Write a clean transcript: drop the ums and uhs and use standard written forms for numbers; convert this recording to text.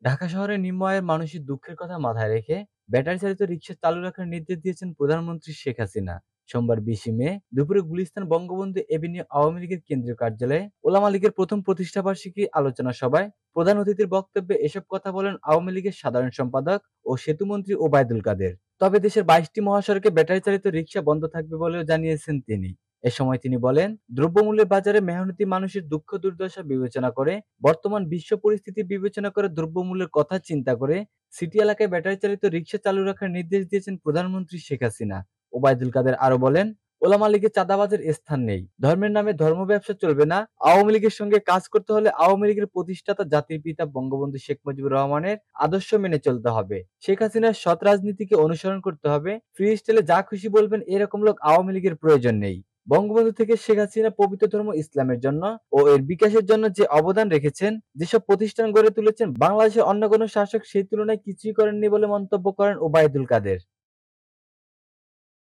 ঢাকা শহরে নিম্ন আয়ের মানুষের দুঃখের কথা মাথায় রেখে ব্যাটারি চালিত রিক্সা চালু রাখার নির্দেশ দিয়েছেন প্রধানমন্ত্রী শেখ হাসিনা। সোমবার 20 মে দুপুরে গুলিস্তান বঙ্গবন্ধু এভিনিউ আওয়ামী লীগের কেন্দ্রীয় কার্যালয়ে ওলামা লীগের প্রথম প্রতিষ্ঠাবার্ষিকী আলোচনা সভায় প্রধান অতিথির বক্তব্যে এসব কথা বলেন আওয়ামী লীগের সাধারণ সম্পাদক ও সেতুমন্ত্রী ওবায়দুল কাদের। তবে দেশের 22টি মহাসড়কে ব্যাটারি চালিত রিক্সা বন্ধ থাকবে বলেও জানিয়েছেন তিনি। এ সময় তিনি বলেন, দ্রব্যমূল্যের বাজারে মেহনতি মানুষের দুঃখ দুর্দশা বিবেচনা করে, বর্তমান বিশ্ব পরিস্থিতি বিবেচনা করে, দ্রব্যমূল্যের কথা চিন্তা করে সিটি এলাকায় ব্যাটারি চালিত রিক্সা চালু রাখার নির্দেশ দিয়েছেন প্রধানমন্ত্রী শেখ হাসিনা। ওবায়দুল কাদের আরো বলেন, ওলামা লীগে চাঁদাবাজের স্থান নেই, ধর্মের নামে ধর্ম ব্যবসা চলবে না। আওয়ামী লীগের সঙ্গে কাজ করতে হলে আওয়ামী লীগের প্রতিষ্ঠাতা জাতির পিতা বঙ্গবন্ধু শেখ মুজিবুর রহমানের আদর্শ মেনে চলতে হবে। শেখ হাসিনার সৎ রাজনীতিকে অনুসরণ করতে হবে। ফ্রি স্টাইলে যা খুশি বলবেন এরকম লোক আওয়ামী লীগের প্রয়োজন নেই। বঙ্গবন্ধু থেকে শেখ হাসিনা পবিত্র ধর্ম ইসলামের জন্য ও এর বিকাশের জন্য যে অবদান রেখেছেন, যেসব প্রতিষ্ঠান গড়ে তুলেছেন, বাংলাদেশের অন্য কোনো শাসক সেই তুলনায় কিছুই করেননি বলে মন্তব্য করেন ওবায়দুল কাদের।